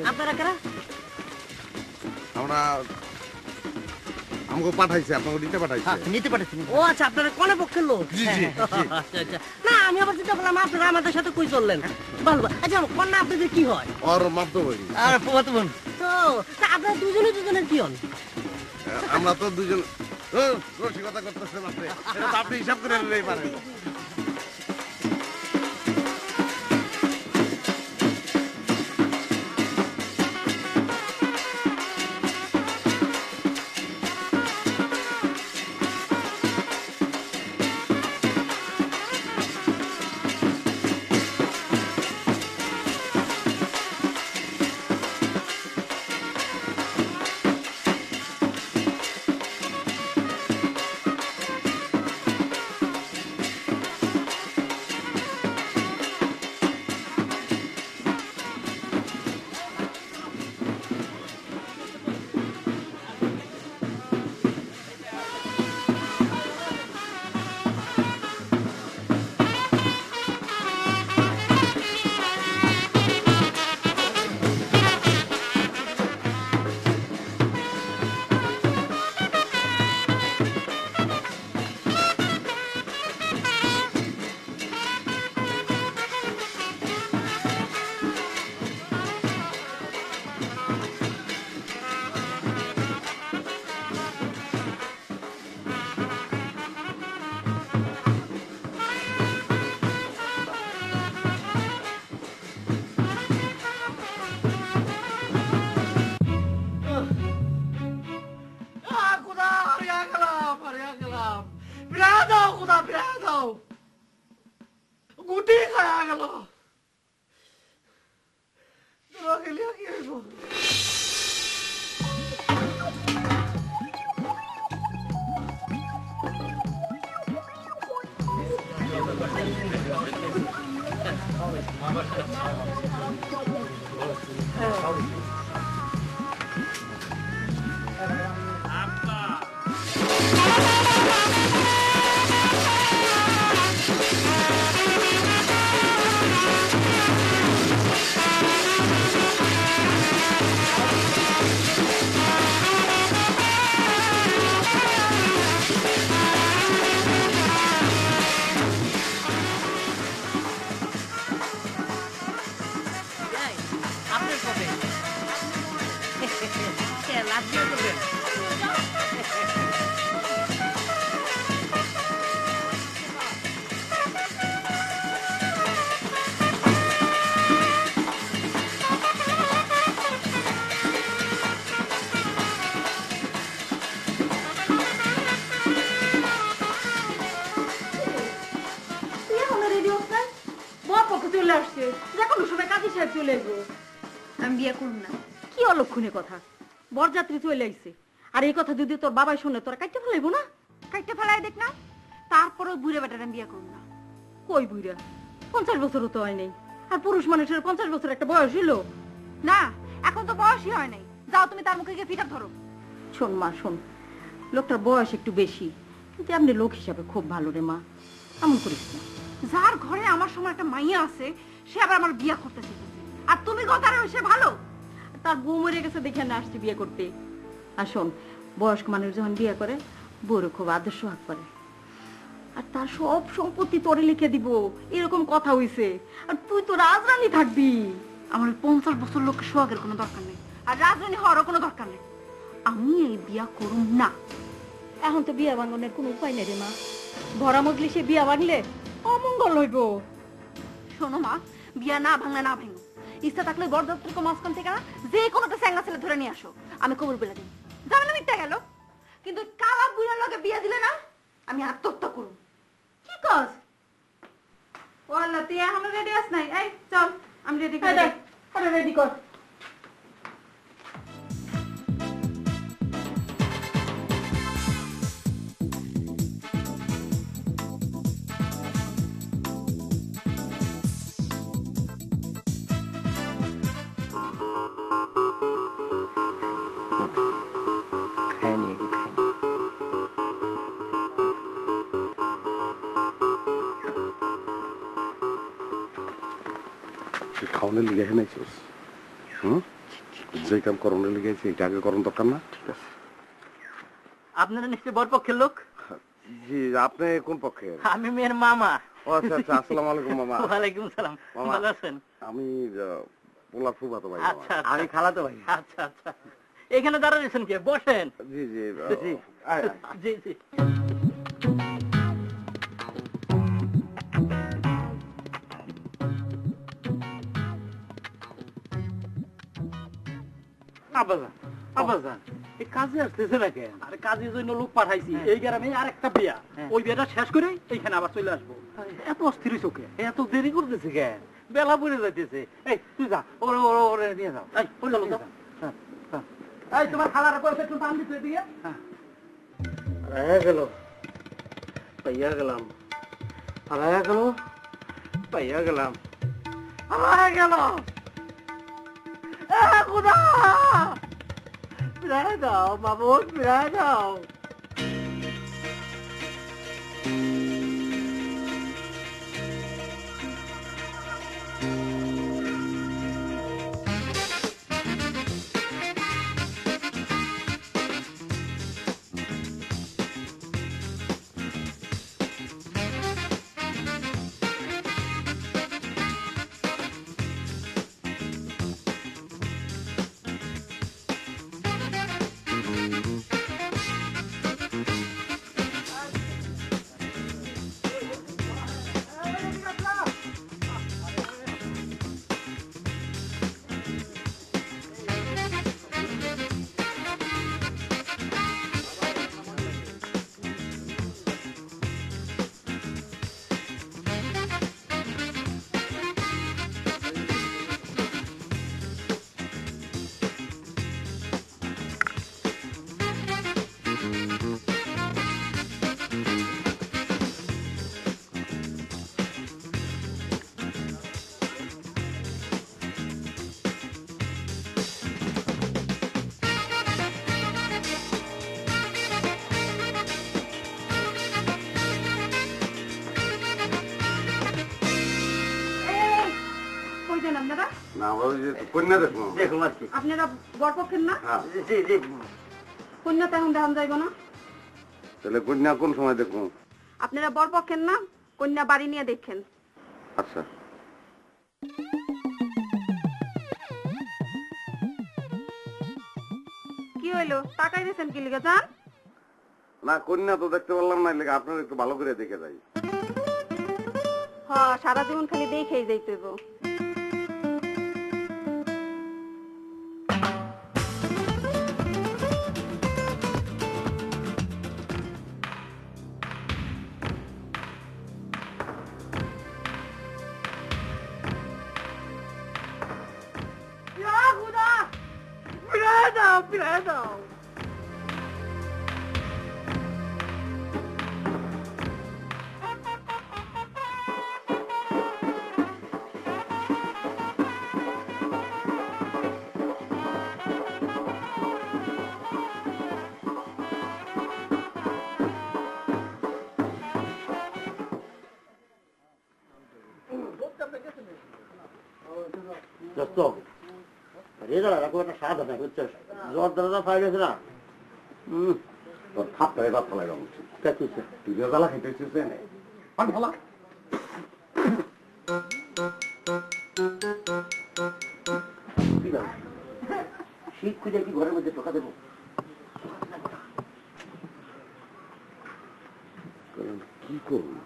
আপনারা কারা? আমরা আমাকে পাঠাইছে, আপনাকে নিতে পাঠাইছে। নিতে পাঠাইছে? ও আচ্ছা, আপনারা কোন পক্ষের লোক? জি জি। আচ্ছা আচ্ছা। না আমি আবার চিন্তা করলাম আপনারা আমাদের সাথে কই চললেন। ভালো। আচ্ছা কন্যা আপনাদের কি হয়? ওর মাপতো বলি। আর ফুফাতো বোন। তো আপনারা দুজনের কি হন? আমরা তো দুজন রসিকতা করতেছেন আপনি। এটা তো আপনি হিসাব করে নিলেই পারেন। গুটি খাওয়া গেল। কি হইব? চলে আসছে, যে কোনো সময় কাজী সাহেব চলে আসবো। আমি বিয়ে করব না। কি অলক্ষণে কথা, বরযাত্রী চলে আইছে, আর এই কথা যদি তোর বাবাই শুনে তোরা কাটতে ফেলাইবো না? কাইটে ফেলায় দেখ না, তারপরেও বুড়ে বেটার আমি বিয়ে করব না। কই বুইরা, 50 বছরও তো হয় নাই, আর পুরুষ মানুষের 50 বছর একটা বয়স হইলো? না, এখন তো বয়সই হয় নাই। যাও তুমি তার মুখে গিয়ে ফিটা ধরো। শোন মা শোন, লোকটার বয়স একটু বেশি, কিন্তু আপনি লোক হিসাবে খুব ভালো রে মা, এমন করিস না। যার ঘরে আমার সময় একটা মাইয়া আছে, সে আবার আমার বিয়ে করতে চাইতেছে, আর তুমি কথার সে ভালো। তার বউ মরে গেছে দেখে না আসছে বিয়ে করতে। আর শোন, বয়স্ক মানুষ যখন বিয়ে করে বউরে খুব আদর সোহাগ করে, আর তার সব সম্পত্তি তোরে লিখে দিব, এরকম কথা হইছে। আর তুই তো রাজরানী থাকবি। আমার 50 বছর লোককে সোহাগের কোনো দরকার নেই, আর রাজরানী হওয়ারও কোনো দরকার নেই। আমি এই বিয়া করুম না। এখন তো বিয়া ভাঙনের কোনো উপায় নেই রে মা, ভরা মজলিসে বিয়া ভাঙলে অমঙ্গল হইব। শোনো মা, বিয়া না ভাঙলে না ভেঙো, ইচ্ছা থাকলে বরযাত্রীকে মাঝখান থেকে না যে কোনো একটা স্যাঙ্গা ছেলে ধরে নিয়ে আসো, আমি কবুল বলে দিই। জামেলা মিটটা গেল, কিন্তু কালা বুড়ার লগে বিয়া দিলে না আমি আত্মহত্যা করুম। কি কাজ? ও আল্লাহ, তুই এখনো রেডি আস নাই? এই চল, আমি রেডি করে দেখ, আরে রেডি কর। খাওয়ানোর লিগে এখানে আইছিস? যে কাম করণের লিগে আইছি এটা আগে করণ দরকার না? ঠিক আছে। আপনারা নিশ্চয় বরপক্ষের লোক? জি, আপনি কোন পক্ষে? আমি মেয়ের মামা। ও আচ্ছা আচ্ছা, আসসালামু আলাইকুম মামা। ওয়ালাইকুম সালাম। মামা। ভালো আছেন? আমি পোলার ফুফাতো ভাই। আচ্ছা, আমি খালাতো ভাই। আচ্ছা আচ্ছা, এখানে দাঁড়াইছেন কে? বসেন। জি জি জি আয়, আয়। জি জি। আব্বাজান, আব্বাজান, এই কাজে আসতেছে না কেন? আরে কাজের জন্য লোক পাঠাইছি, এই গ্রামে আরেকটা বিয়া, ওই বিয়াটা শেষ করে এইখানে আবার চলে আসবো। এত অস্থির চোখে, এত দেরি করতেছে কেন? বেলা পড়ে যাইতেছে। এই তুই যা, ওরে ওরে ওরে নিয়ে যাও। এই ওই চলো যাও। এই তোমার খালার পয়সা একটু পান দিতে দিয়ে। গেল, পাইয়া গেলাম, হারায়া গেল, পাইয়া গেলাম, হারায়া গেল। খুদা, ফিরায় দাও বাবুল, ফিরায় দাও। আপনারা না, আমরা ওই যে কন্যা দেখবো। দেখুন আর কি। আপনারা বরপক্ষের না? হ্যাঁ। জি জি। কন্যা তো এখন দেখান যাইব না। তাহলে কন্যা কোন সময় দেখবো? আপনারা বরপক্ষের না, কন্যা বাড়ি নিয়ে দেখেন। আচ্ছা। কি হইলো, তাকাই দিয়েছেন কি লিগে? যান। না, কন্যা তো দেখতে পারলাম না, লেগে আপনার একটু ভালো করে দেখে যাই। হ্যাঁ, সারা জীবন খালি দেখেই যাইতে হইব। খায় দাও। রেজাল্ট এরকম একটা স্বাদ আছে বুঝছিস, জ্বর দাদা পাই গেছে না, তোর খাপটা এবার ফলাই রঙ তুই রেজালা খেতেছিস ভালো শীত খুঁজে কি ঘরের মধ্যে টোকা দেবো? কি করবো,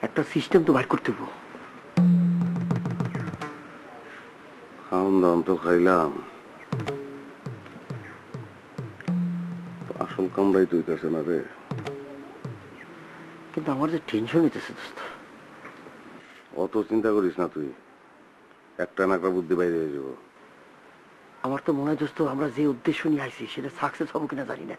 একটা সিস্টেম তো বাইর করতে হবো। খাওন দাওন তো খাইলাম, আসল কামড়াই তুইতেছে না রে। কিন্তু আমার যে টেনশন হইতেছে দোস্ত। অত চিন্তা করিস না তুই, একটা না একটা বুদ্ধি বাইরে হয়ে যাবো। আমার তো মনে হয় দোস্ত আমরা যে উদ্দেশ্য নিয়ে আইছি সেটা সাকসেস হবো কিনা জানি না।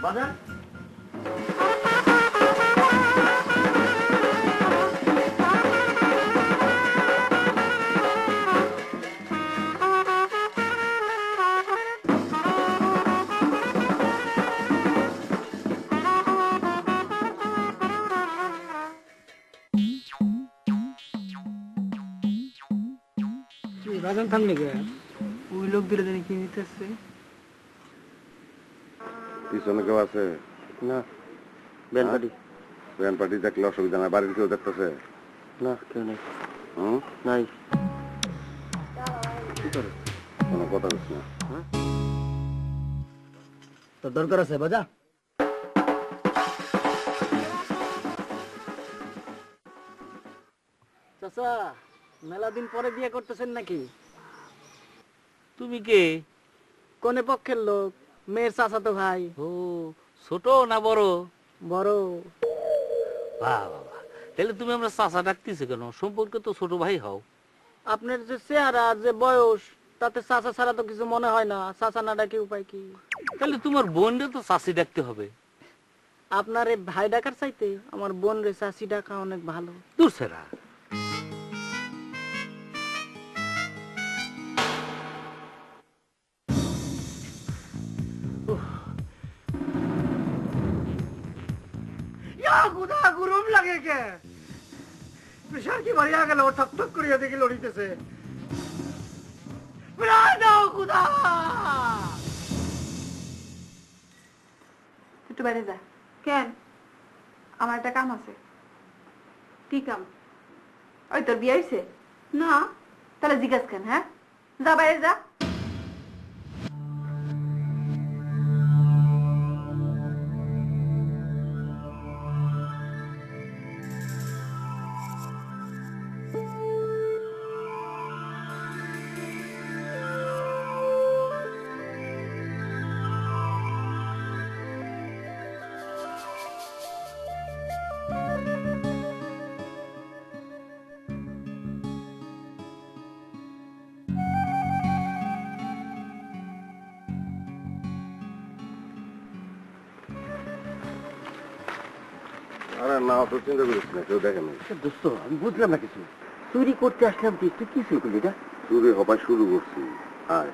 বাজার বাজান থামলে গে ওই লোক দিলে জানি কি নিতেছে। পিছনে কেউ আছে না, ব্যান্ড পার্টি। ব্যান্ড পার্টি দেখলে অসুবিধা নাই, বাড়ির কেউ দেখতেছে না, কেউ নেই। হুম, নাই। কি করে কোনো কথা বলছি না। তোর দরকার আছে বাজা। চাচা মেলা দিন পরে বিয়ে করতেছেন নাকি? তুমি কে? কোনে পক্ষের লোক? মেয়ের চাচা তো ভাই। ও ছোট না বড়? বড়। বাহ বাবা, তাহলে তুমি আমরা চাচা ডাকতেছো কেন? সম্পর্কে তো ছোট ভাই হও। আপনার যে চেহারা যে বয়স তাতে চাচা ছাড়া তো কিছু মনে হয় না, চাচা না ডাকে উপায় কি? তাহলে তোমার বোনরে তো চাচি ডাকতে হবে। আপনার এই ভাই ডাকার চাইতে আমার বোন রে চাচি ডাকা অনেক ভালো। দূর সেরা। গরম লাগে কে? প্রেশার কি বাড়িয়া গেল? ঠক ঠক করিয়া দেখি লড়িতেছে। একটু বাইরে যা। কেন? আমার একটা কাম আছে। কি কাম? ওই তোর বিয়ে হয়েছে না? তাহলে জিজ্ঞাস কেন? হ্যাঁ, যা বাইরে যা। আরে না, অত চিন্তা করিস না, কেউ দেখে নাই। দোস্ত আমি বুঝলাম না কিছু। চুরি করতে আসলাম তুই, তুই কি শুরু করলি এটা? চুরি হবার শুরু করছি। আয়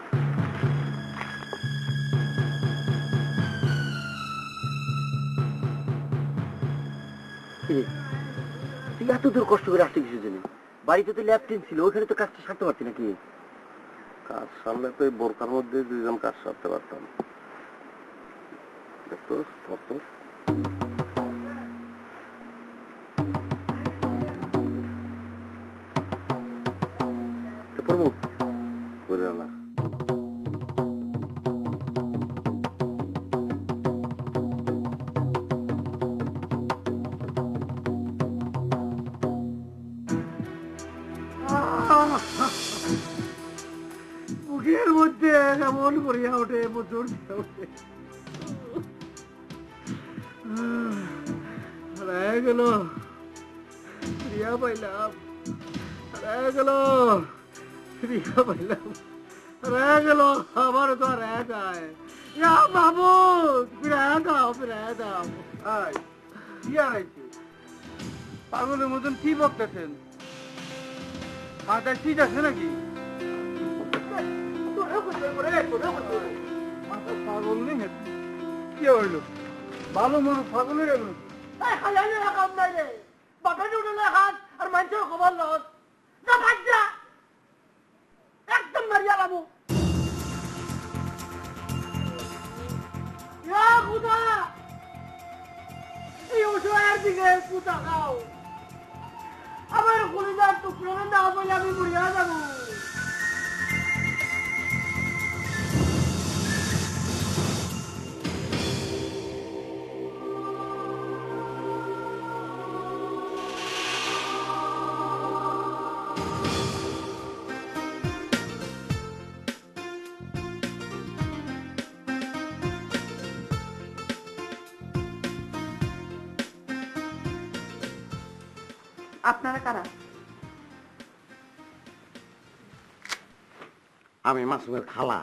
তুই এত দূর কষ্ট করে আসতে কিছু জানি? বাড়িতে তো ল্যাপটিন ছিল, ওইখানে তো কাজটা সারতে পারতি নাকি? কাজ সারলে তো এই বোরকার মধ্যে দুইজন কাজ সারতে পারতাম। দেখতো কত পারবো করে না। মুখের মধ্যে কেমন করিয়া ওঠে, প্রচুর ওঠে। হারায় গেল, প্রিয়া পাইলাম, হারায় গেল, প্রিয়া পাইলাম, হারায় গেল, আমার তো হারায় যায়। ইয়া বাবু, ফিরায় দাও, ফিরায় দাও। কি হারাইছে? পাগলের মতন কি বকতেছেন? মাথায় ঠিক আছে নাকি? পাগল নেই, কি হইল? ভালো মানুষ পাগলের গেল। আর মানুষের খবর লস একদম মারিয়া লাবো। এই ওষুধের দিকে পুতা খাও, আমার কলিজার টুকরো না বলে আমি মরিয়া যাবো। আপনারা কারা? আমি মাসুমের খালা।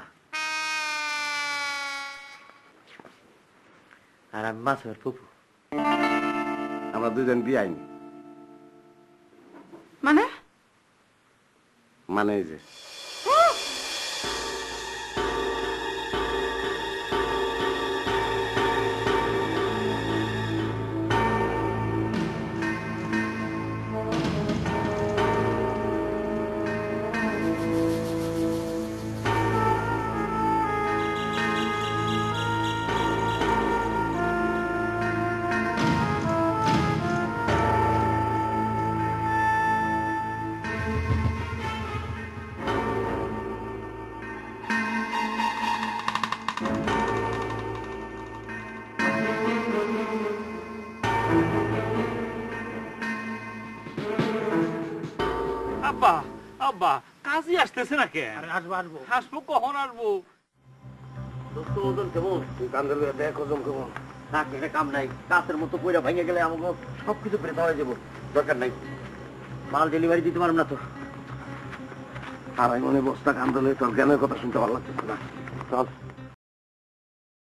আর আমি মাসুমের ফুফু। আমরা দুজন বিয়াইন। মানে মানে এই যে আব্বা, আব্বা, কাজই আসতেছে না কেন? আসবো, আসবো, আসবো, কখন আসবো? দোস্ত ওজন কেমন? তুই কান্দের দেখ ওজন কেমন? না করে কাম নাই, কাছের মতো পয়রা ভেঙে গেলে আমাকে সবকিছু বেতা হয়ে যাবো। দরকার নাই, মাল ডেলিভারি দিতে পারব না তো। আর আমি মনে বস্তা কান্দলে তোর জ্ঞানের কথা শুনতে ভালো লাগতেছে না। চল।